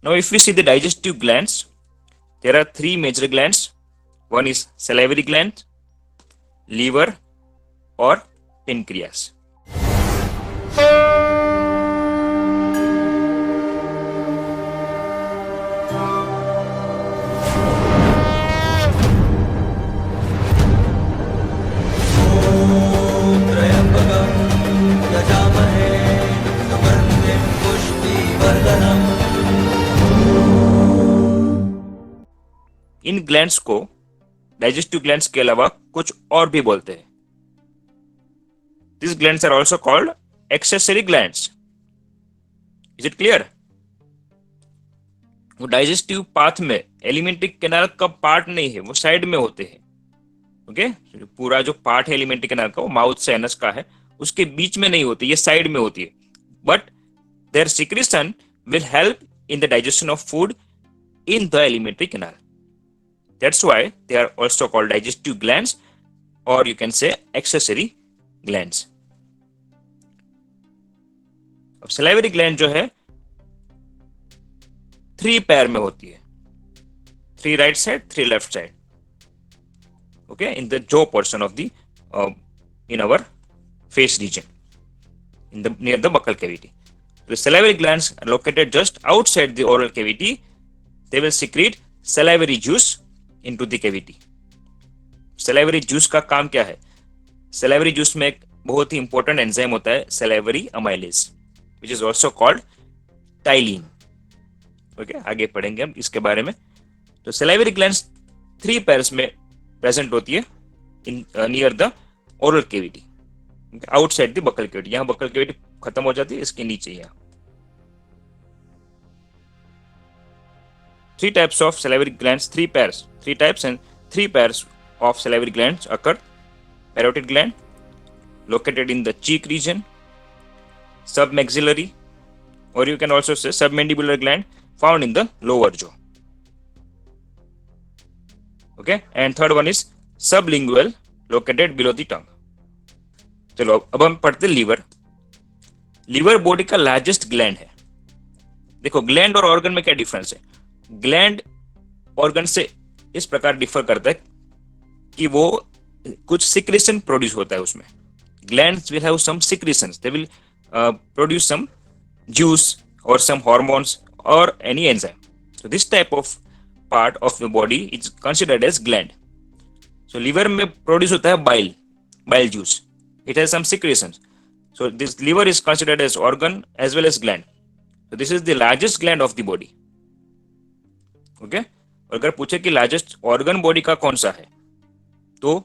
Now, if we see the digestive glands, there are three major glands. One is salivary gland, liver, or pancreas. In glands को digestive glands के अलावा कुछ और भी बोलते हैं. These glands are also called accessory glands. Is it clear? वो digestive path में एलिमेंट्री कैनाल का पार्ट नहीं है, वो साइड में होते हैं. ओके पूरा जो पार्ट है एलिमेंट्री कैनाल का वो माउथ से एनस का है, उसके बीच में नहीं होती, ये साइड में होती है. But their secretion will help in the digestion of food in the alimentary canal. That's why they are also called digestive glands, or you can say accessory glands. अब salivary gland जो है 3 pair में होती है, 3 right side, 3 left side. Okay, in the jaw portion of the in our face region, in the near the buccal cavity. The salivary glands are located just outside the oral cavity. They will secrete salivary juice into the cavity. salivary juice का काम क्या है? salivary juice में एक बहुत ही important enzyme होता है salivary amylase, which is also called tyline. Okay आगे पढ़ेंगे हम इसके बारे में. तो salivary glands 3 pairs में प्रेजेंट होती है in near the oral cavity, outside the buccal cavity. यहाँ बकल कैविटी खत्म हो जाती है, इसके नीचे यहाँ. 3 types of salivary glands, 3 pairs, 3 types and 3 pairs of salivary glands occur. Parotid gland located in the cheek region, submaxillary, or you can also say submandibular gland found in the lower jaw. Okay, and third one is sublingual located below the tongue. चलो अब हम पढ़ते liver. Liver body का largest gland है. देखो gland और organ में क्या डिफरेंस है. ग्लैंड ऑर्गन से इस प्रकार डिफर करता है कि वो कुछ सिक्रेशन प्रोड्यूस होता है उसमें. Glands will have some secretions, they will produce some juice or some hormones or any enzyme. So this type of part of the body is considered as gland. So liver में produce होता है bile juice. It has some secretions. So this liver is considered as organ as well as gland. So this is the largest gland of the body. Okay? और अगर पूछे कि largest organ body का कौन सा है, तो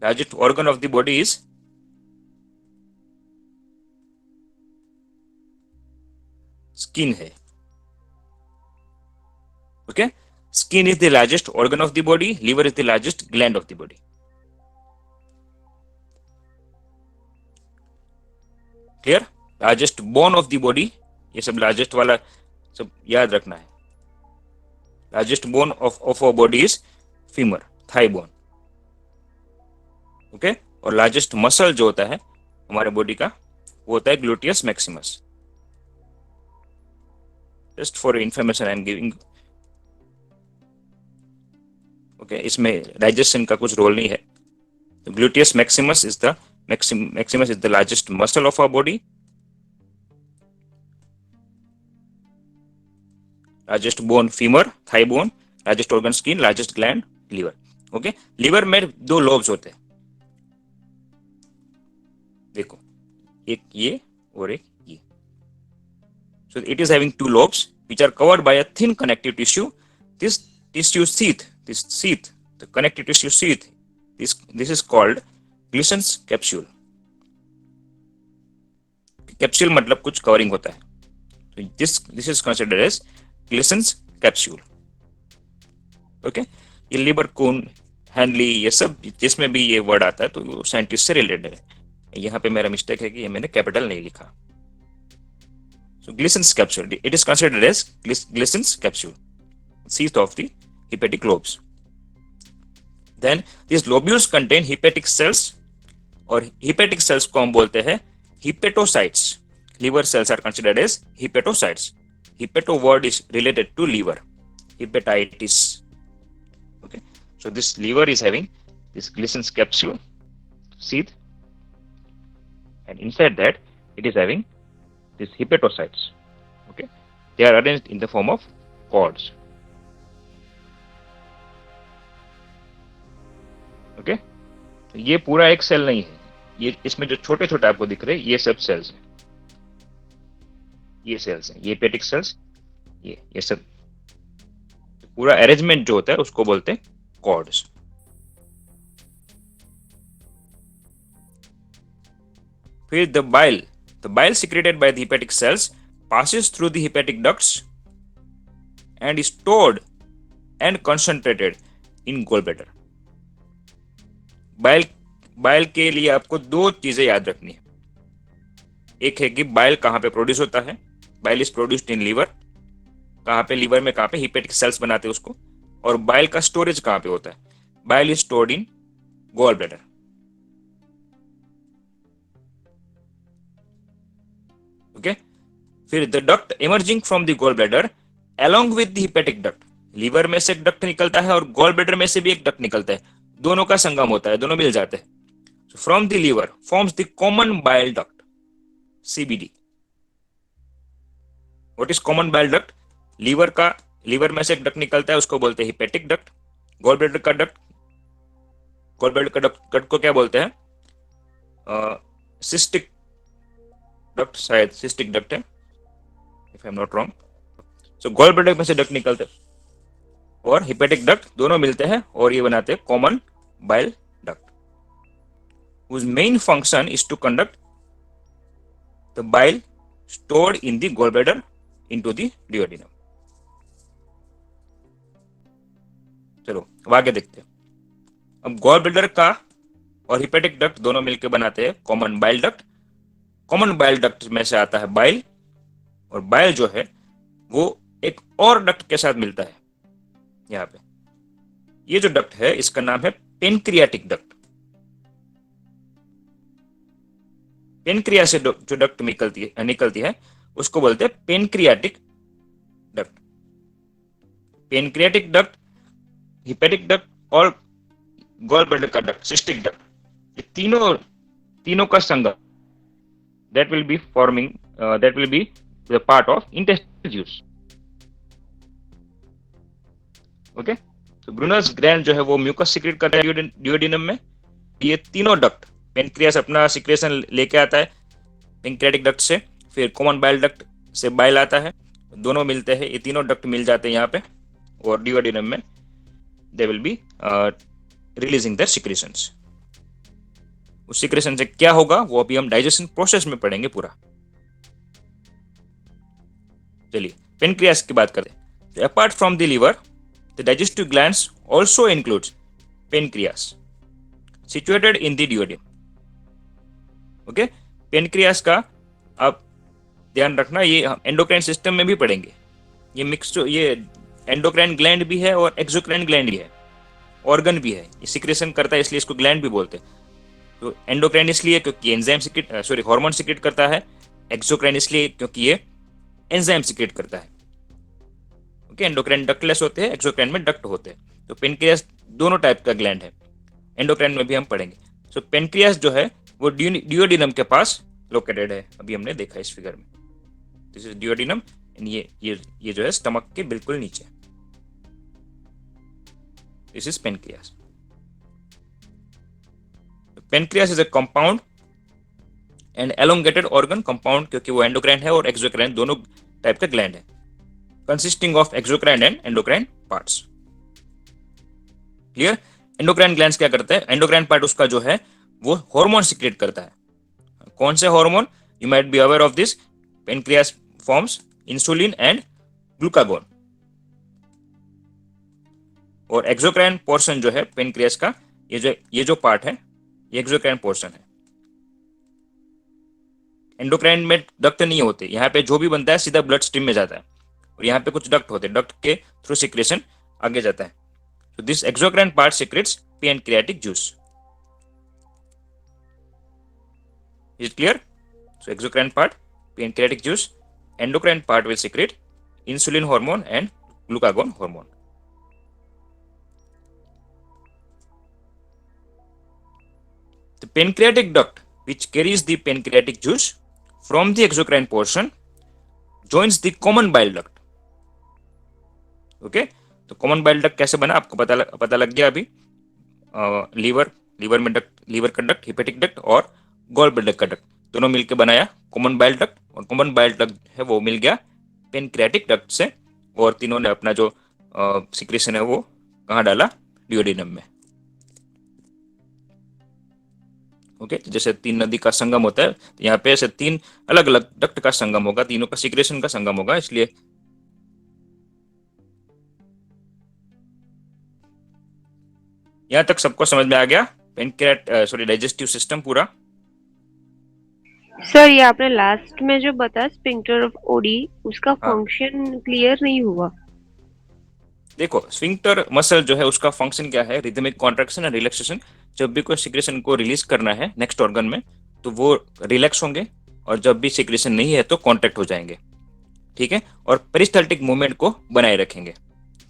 largest organ of the body is skin है. Okay, skin is the largest organ of the body, liver is the largest gland of the body. Clear? Largest bone of the body, ये सब largest वाला सब याद रखना है. Largest bone of our body is femur, thigh bone. Okay, और largest muscle जो होता है हमारे बॉडी का वो होता है gluteus maximus. Just for information I am giving. Okay, इसमें डाइजेशन का कुछ रोल नहीं है. तो gluteus maximus is the largest muscle of our body. Largest bone femur, thigh bone, largest organ skin, largest gland liver. Okay, liver में 2 lobes होते हैं. देखो एक ये और एक ये. So it is having 2 lobes which are covered by a thin connective tissue. This tissue sheath, the connective tissue sheath, this is called Gleason's capsule. Capsule मतलब कुछ कवरिंग होता है. So this is considered as Gleason's capsule. Okay, ये liver कून हैंडली ये सब जिसमें भी ये वर्ड आता है तो वो साइंटिस्ट से रिलेटेड है. यहाँ पे मेरा मिस्टेक है कि ये मैंने कैपिटल नहीं लिखा. So Gleason's capsule, it is considered as Gleason's capsule, sheath of the hepatic lobes. Then these lobules contain hepatic cells, और hepatic cells को हम बोलते हैं hepatocytes. Liver cells are considered as hepatocytes. hepato word is related to liver, hepatitis. Okay, so this liver is having this Glissen's capsule sheath, and inside that it is having these hepatocytes. Okay, they are arranged in the form of cords. Okay, तो ये पूरा एक cell नहीं है, ये इसमें जो छोटे छोटे आपको दिख रहे हैं ये सब सेल्स हैं, ये सेल्स हैं, ये हेपेटिक सेल्स, ये सब पूरा अरेंजमेंट जो होता है उसको बोलते हैं कॉर्ड्स. फिर the bile secreted by the hepatic cells passes through the hepatic ducts and is stored and concentrated in gallbladder. Bile के लिए आपको दो चीजें याद रखनी है. एक है कि बाइल कहां पे प्रोड्यूस होता है, bile is produced in liver, कहां पे लीवर में, कहां पे हिपेटिक सेल्स बनाते हैं उसको, और बाइल का स्टोरेज कहां पे होता है, bile is stored in gall bladder. Okay, फिर the duct emerging from the gall bladder along with the hepatic duct, liver में से एक डक्ट निकलता है और गॉल ब्लैडर में से भी एक डक्ट निकलता है, दोनों का संगम होता है, दोनों मिल जाते हैं. So from the liver forms the common bile duct, CBD. What is common bile duct? Liver में से एक डक्ट निकलता है, उसको बोलते हैं हिपेटिक डक्ट. गॉल ब्लैडर का डक्ट को क्या बोलते हैं? सिस्टिक डक्ट, शायद सिस्टिक डक्ट है, if I am not wrong. So gall bladder में से डक्ट निकलते हैं और हिपेटिक डक्ट दोनों मिलते हैं और ये बनाते हैं common bile duct, whose main function is to conduct the bile stored in the gallbladder into the duodenum. चलो अब आगे देखते हैं. अब गॉल ब्लैडर का और हिपेटिक डक्ट दोनों मिलकर बनाते हैं common bile duct. Common bile duct में से आता है बाइल, और बाइल जो है वो एक और डक्ट के साथ मिलता है. यहाँ पे ये जो डक्ट है इसका नाम है पेनक्रियाटिक डक्ट. पेनक्रिया से जो डक्ट निकलती है उसको बोलते हैं pancreatic duct. Pancreatic duct, hepatic duct और गॉल ब्लैडर का डक्ट, सिस्टिक डक्ट, ये तीनों का संगम, that will be the part of intestinal juice. Okay, तो ग्रूनर्स ग्लैंड जो है वो म्यूकस सिक्रेट करता है डिओडिनम में. ये तीनों डक्ट, पेनक्रियास अपना सिक्रेशन लेके आता है पेनक्रियाटिक डक्ट से, फिर कॉमन बाइल डक्ट से बाइल आता है, दोनों मिलते हैं, ये तीनों डक्ट मिल जाते हैं यहाँ पे, और डिओडिनम में they will be releasing their secretions. उस सिक्रेशन से क्या होगा वो अभी हम डाइजेशन प्रोसेस में पढ़ेंगे पूरा. चलिए पेनक्रियास की बात करते हैं. Apart from the liver, the digestive glands also includes pancreas situated in the duodenum. ओके, पेनक्रियास का आप ध्यान रखना, ये एंडोक्राइन सिस्टम में भी पढ़ेंगे. ये मिक्स, ये एंडोक्राइन ग्लैंड भी है और एक्सोक्राइन ग्लैंड भी है, ऑर्गन भी है, ये सिक्रेशन करता है इसलिए इसको ग्लैंड भी बोलते हैं. तो एंडोक्राइन इसलिए क्योंकि हार्मोन सिक्रेट करता है, एक्सोक्राइन इसलिए क्योंकि ये एंजाइम सिक्रेट करता है. ओके, एंडोक्राइन डक्टलेस होते हैं, एक्सोक्राइन में डक्ट होते हैं. तो पेनक्रियास दोनों टाइप का ग्लैंड है, एंडोक्राइन में भी हम पढ़ेंगे. सो पेनक्रियास जो है वो डिओडिनम के पास लोकेटेड है, अभी हमने देखा इस फिगर में. दिस इज डिओडिनम, एंड ये जो है स्टमक के बिल्कुल नीचे. This is pancreas. Pancreas is a compound and elongated organ. Compound क्योंकि वो एंडोक्राइन है और एक्सोक्राइन दोनों टाइप का ग्लैंड है, consisting of exocrine and endocrine parts. Clear? Endocrine glands क्या करते हैं? एंडोक्राइन पार्ट उसका जो है वो हार्मोन सिक्रेट करता है. कौन से hormone? You might be aware of this. Pancreas forms insulin and glucagon. और एक्सोक्राइन पोर्शन जो है पेनक्रियास का, ये जो पार्ट है ये एक्सोक्राइन पोर्शन है. एंडोक्राइन में डक्ट नहीं होते, यहाँ पे जो भी बनता है सीधा ब्लड स्ट्रीम में जाता है, और यहाँ पे कुछ डक्ट होते हैं, डक्ट के थ्रू सिक्रेशन आगे जाता है. So this exocrine part secretes pancreatic juice. Is it clear? So exocrine part, pancreatic juice, endocrine part will secrete insulin hormone and glucagon hormone. The pancreatic duct, which carries the pancreatic juice from the exocrine portion, joins the common bile duct. Okay, तो common bile duct कैसे बना आपको पता लग गया अभी। Liver liver में duct, liver का डक्ट, हिपेटिक डक्ट और गॉल ब्लैडर का डक्ट दोनों मिलकर बनाया कॉमन बाइल डक्ट, और कॉमन बाइल डक्ट है वो मिल गया पेनक्रियाटिक डक्ट से, और तीनों ने अपना जो सिक्रेशन है वो कहाँ डाला, डिओडिनम में। ओके, तो जैसे तीन नदी का संगम होता है, तो यहाँ पे ऐसे तीन अलग अलग डक्ट का संगम होगा, तीनों का सिक्रेशन का संगम होगा, इसलिए यहाँ तक सबको समझ में आ गया। डाइजेस्टिव सिस्टम पूरा। सर ये आपने लास्ट में जो बताया स्फिंक्टर ऑफ ओडी, उसका हाँ, फंक्शन क्लियर नहीं हुआ। देखो स्फिंक्टर मसल जो है उसका फंक्शन क्या है, रिदमिक कॉन्ट्रैक्शन एंड रिलैक्सेशन। जब भी कोई सिक्रेशन को रिलीज करना है नेक्स्ट ऑर्गन में तो वो रिलैक्स होंगे, और जब भी सिक्रेशन नहीं है तो कॉन्ट्रैक्ट हो जाएंगे, ठीक है। और पेरिस्टाल्टिक मूवमेंट को बनाए रखेंगे।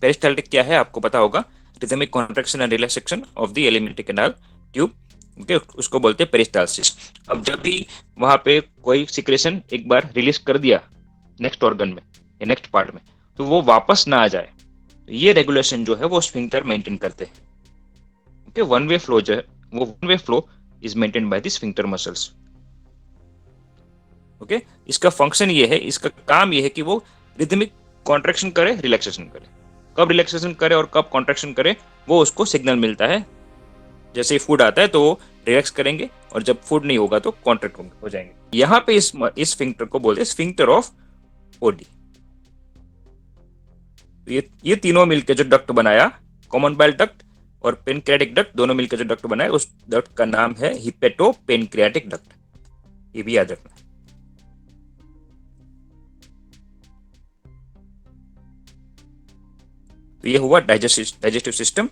पेरिस्टाल्टिक क्या है आपको पता होगा, rhythmic contraction and relaxation of the alimentary canal tube, okay, उसको बोलते हैं पेरिस्टालसिस। अब जब भी वहां पे कोई सिक्रेशन एक बार रिलीज कर दिया नेक्स्ट ऑर्गन में या नेक्स्ट पार्ट में, तो वो वापस ना आ जाए, तो ये रेगुलेशन जो है वो स्फिंक्टर मेंटेन करते हैं। ओके, वन वे फ्लो जो है वो one way flow is maintain by the sphincter muscles. Okay, इसका फंक्शन ये है, इसका काम ये है कि वो रिदमिक कॉन्ट्रैक्शन करे, रिलैक्सेशन करे, कब रिलैक्सेशन करे और कब कॉन्ट्रैक्शन करे वो उसको सिग्नल मिलता है। जैसे ही फूड आता है तो वो रिलैक्स करेंगे, और जब फूड नहीं होगा तो कॉन्ट्रैक्ट हो जाएंगे। यहाँ पे इस स्फिंक्टर को बोलते हैं स्फिंक्टर ऑफ ओडी। ये तीनों मिलकर जो डक्ट बनाया, कॉमन बाइल डक्ट और पेनक्रियाटिक डक्ट दोनों मिलकर जो डक्ट बनाया, उस डक्ट का नाम है हिपेटो पेनक्रियाटिक डक्ट। ये भी याद रखना। तो ये हुआ डाइजेस्टिव सिस्टम।